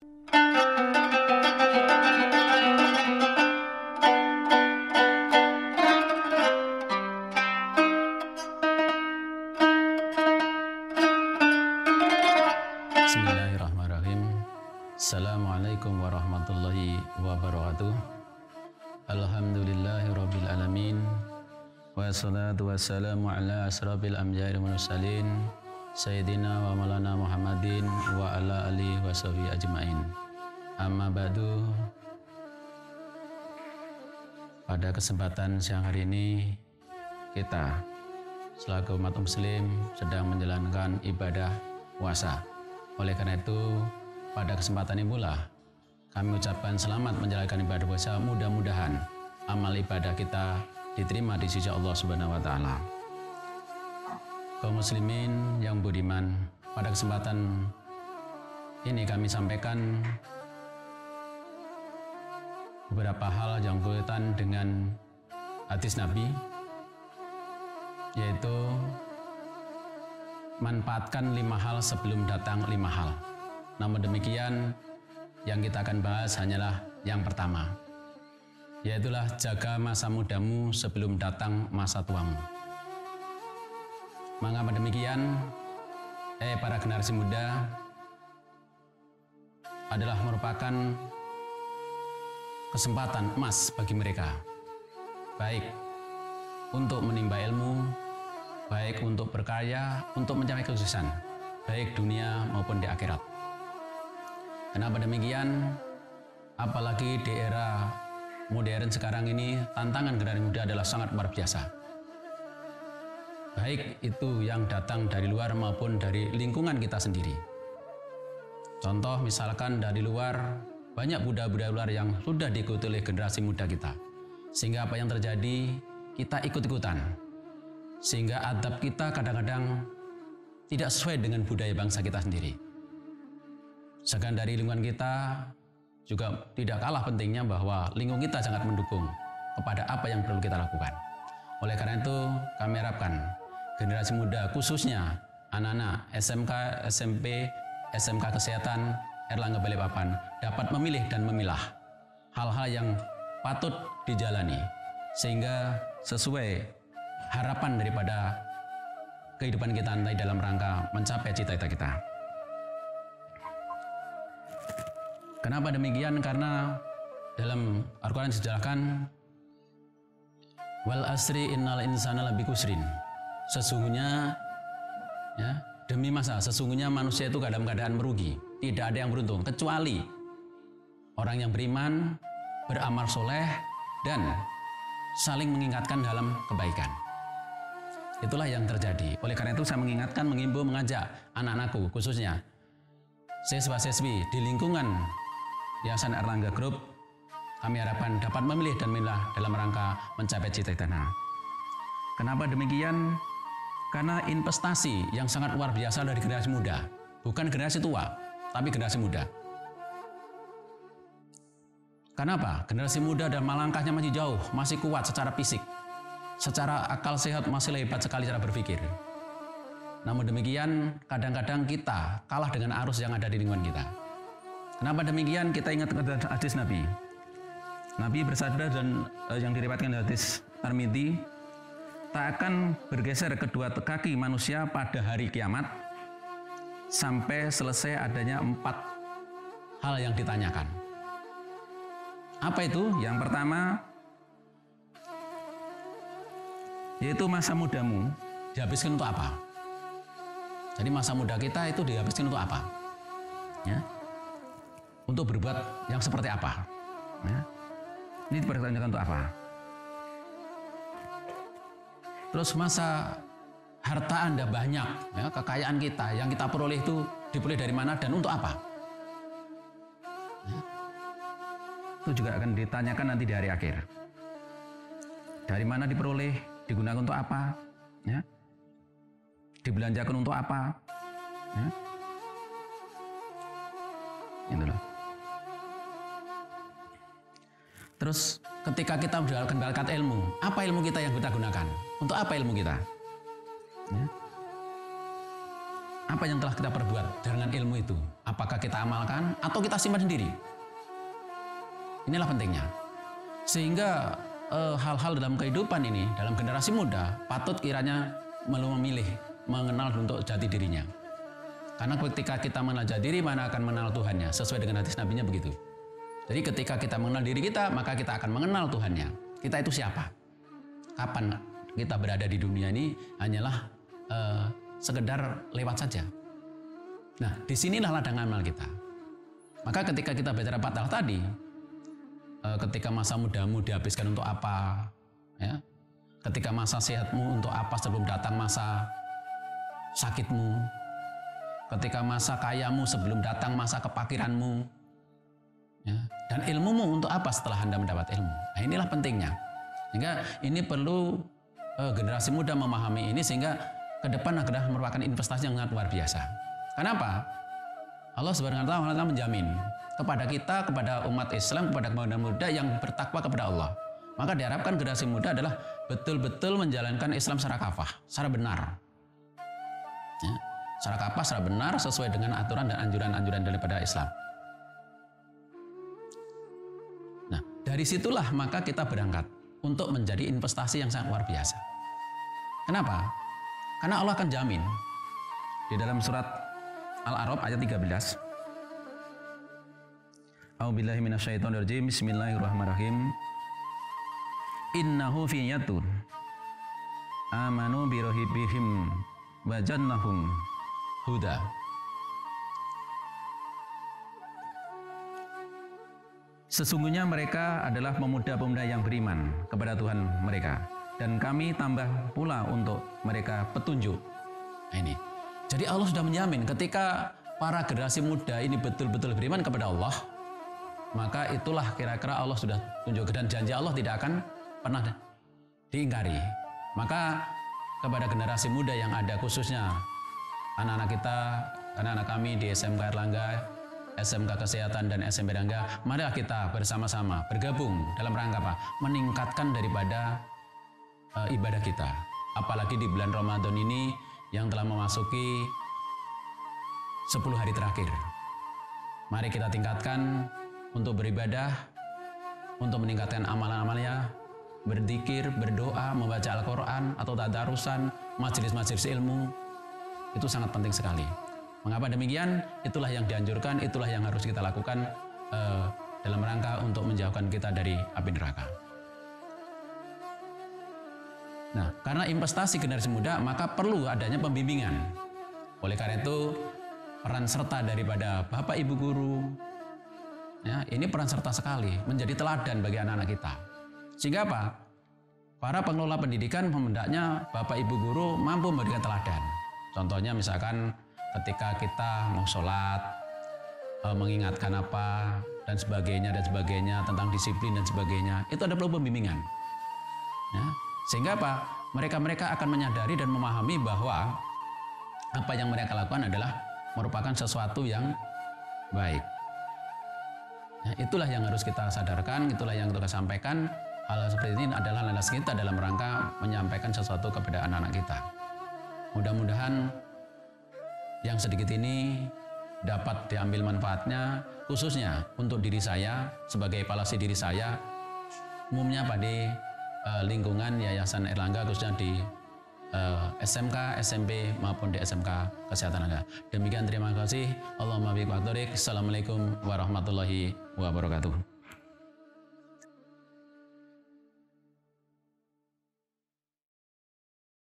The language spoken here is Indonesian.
Bismillahirrahmanirrahim. Assalamualaikum warahmatullahi wabarakatuh. Alhamdulillahirabbil alamin. Wassalatu wassalamu ala asrofil anbiya'i wal mursalin sayyidina wa maulana Muhammadin wa ala alihi washabihi ajmain. Amma ba'du. Pada kesempatan siang hari ini kita selaku umat muslim sedang menjalankan ibadah puasa. Oleh karena itu, pada kesempatan ini pula kami ucapkan selamat menjalankan ibadah puasa. Mudah-mudahan amal ibadah kita diterima di sisi Allah Subhanahu wa taala. Kaum muslimin yang budiman, pada kesempatan ini kami sampaikan beberapa hal yang berkaitan dengan hadis Nabi, yaitu manfaatkan 5 hal sebelum datang 5 hal. Namun demikian, yang kita akan bahas hanyalah yang pertama, yaitulah jaga masa mudamu sebelum datang masa tuamu. Mengapa demikian? Para generasi muda adalah merupakan kesempatan emas bagi mereka, baik untuk menimba ilmu, baik untuk berkarya, untuk mencapai kesuksesan, baik dunia maupun di akhirat. Kenapa demikian? Apalagi di era modern sekarang ini, tantangan generasi muda adalah sangat luar biasa. Baik itu yang datang dari luar maupun dari lingkungan kita sendiri. Contoh misalkan dari luar, banyak budaya-budaya luar yang sudah diikuti oleh generasi muda kita. Sehingga apa yang terjadi, kita ikut-ikutan. Sehingga adab kita kadang-kadang tidak sesuai dengan budaya bangsa kita sendiri. Sedangkan dari lingkungan kita juga tidak kalah pentingnya bahwa lingkungan kita sangat mendukung kepada apa yang perlu kita lakukan. Oleh karena itu kami harapkan generasi muda, khususnya anak-anak SMK, SMP, SMK Kesehatan, Erlangga Balikpapan dapat memilih dan memilah hal-hal yang patut dijalani sehingga sesuai harapan daripada kehidupan kita nanti dalam rangka mencapai cita-cita kita. Kenapa demikian? Karena dalam Al-Quran dijelaskan, wal asri innal insana labi kusrin. Sesungguhnya, demi masa, sesungguhnya manusia itu dalam keadaan merugi. Tidak ada yang beruntung kecuali orang yang beriman, beramal soleh, dan saling mengingatkan dalam kebaikan. Itulah yang terjadi. Oleh karena itu saya mengingatkan, mengimbau, mengajak anak-anakku khususnya siswa-siswi di lingkungan Yayasan Erlangga Group, kami harapkan dapat memilih dan memilah dalam rangka mencapai cita-cita. Kenapa demikian? Karena investasi yang sangat luar biasa dari generasi muda, bukan generasi tua, tapi generasi muda. Kenapa? Generasi muda dan langkahnya masih jauh, masih kuat secara fisik. Secara akal sehat masih hebat sekali cara berpikir. Namun demikian, kadang-kadang kita kalah dengan arus yang ada di lingkungan kita. Kenapa demikian? Kita ingat hadis Nabi. Nabi bersabda dan yang diriwayatkan hadis Tirmidzi, tak akan bergeser kedua kaki manusia pada hari kiamat sampai selesai adanya 4 hal yang ditanyakan. Apa itu? Yang pertama, yaitu masa mudamu dihabiskan untuk apa? Jadi masa muda kita itu dihabiskan untuk apa? Ya. Untuk berbuat yang seperti apa? Ya. Ini dipertanyakan untuk apa? Terus masa harta Anda banyak, ya, kekayaan kita yang kita peroleh itu diperoleh dari mana dan untuk apa? Ya. Itu juga akan ditanyakan nanti di hari akhir. Dari mana diperoleh? Digunakan untuk apa? Ya. Dibelanjakan untuk apa? Ya. Itulah. Terus ketika kita mendapatkan ilmu, apa ilmu kita yang kita gunakan? Untuk apa ilmu kita? Ya. apa yang telah kita perbuat dengan ilmu itu? Apakah kita amalkan atau kita simpan sendiri? Inilah pentingnya. Sehingga hal-hal dalam kehidupan ini, dalam generasi muda, patut kiranya memilih, mengenal untuk jati dirinya. Karena ketika kita mengenal jati diri, mana akan mengenal Tuhannya. Sesuai dengan hadis Nabi-nya begitu. Jadi ketika kita mengenal diri kita, maka kita akan mengenal Tuhannya. Kita itu siapa? Kapan kita berada di dunia ini hanyalah sekedar lewat saja. Nah, disinilah ladang amal kita. Maka ketika kita bicara 4 hal tadi, ketika masa mudamu dihabiskan untuk apa? Ya? Ketika masa sehatmu untuk apa sebelum datang masa sakitmu? Ketika masa kayamu sebelum datang masa kepakiranmu? Ya? Dan ilmumu untuk apa setelah Anda mendapat ilmu? Nah, inilah pentingnya. Sehingga ini perlu generasi muda memahami ini sehingga ke depan adalah merupakan investasi yang sangat luar biasa. Kenapa? Allah Subhanahu wa taala menjamin kepada kita, kepada umat Islam, kepada kaum muda yang bertakwa kepada Allah. Maka diharapkan generasi muda adalah betul-betul menjalankan Islam secara kafah, secara benar. Ya, secara kafah, secara benar sesuai dengan aturan dan anjuran-anjuran daripada Islam. Nah, dari situlah maka kita berangkat untuk menjadi investasi yang sangat luar biasa. Kenapa? Karena Allah akan jamin di dalam surat Al-A'raf ayat 13. A'udzubillahi minasyaitonirrajim. Bismillahirrahmanirrahim. Innahu fi yatun amanu bi rabbihim wa jannahum huda. Sesungguhnya mereka adalah pemuda-pemuda yang beriman kepada Tuhan mereka, dan kami tambah pula untuk mereka petunjuk. Nah, ini. Jadi Allah sudah menjamin ketika para generasi muda ini betul-betul beriman kepada Allah, maka itulah kira-kira Allah sudah tunjukkan, dan janji Allah tidak akan pernah diingkari. Maka kepada generasi muda yang ada, khususnya anak-anak kita, anak-anak kami di SMK Erlangga, SMK Kesehatan dan SMP Erlangga, marilah kita bersama-sama bergabung dalam rangka apa? Meningkatkan daripada ibadah kita. Apalagi di bulan Ramadan ini yang telah memasuki 10 hari terakhir. Mari kita tingkatkan untuk beribadah, untuk meningkatkan amalan-amalnya, berzikir, berdoa, membaca Al-Quran atau tadarusan, majelis-majelis ilmu. Itu sangat penting sekali. Mengapa demikian? Itulah yang dianjurkan, itulah yang harus kita lakukan dalam rangka untuk menjauhkan kita dari api neraka. Nah, karena investasi generasi muda, maka perlu adanya pembimbingan. Oleh karena itu, peran serta daripada Bapak Ibu guru, ya, ini peran serta sekali, menjadi teladan bagi anak-anak kita. Sehingga apa? Para pengelola pendidikan hendaknya Bapak Ibu guru mampu memberikan teladan. Contohnya misalkan ketika kita mau sholat, mengingatkan apa, dan sebagainya, tentang disiplin dan sebagainya, itu ada perlu pembimbingan. Ya. Sehingga apa? Mereka akan menyadari dan memahami bahwa apa yang mereka lakukan adalah merupakan sesuatu yang baik. Ya, itulah yang harus kita sadarkan, itulah yang kita sampaikan. Hal seperti ini adalah landas kita dalam rangka menyampaikan sesuatu kepada anak-anak kita. Mudah-mudahan yang sedikit ini dapat diambil manfaatnya, khususnya untuk diri saya, sebagai evaluasi diri saya, umumnya pada lingkungan Yayasan Erlangga, khususnya di SMK, SMP maupun di SMK Kesehatan Erlangga. Demikian, terima kasih. Allahumma biqadrik. Assalamualaikum warahmatullahi wabarakatuh.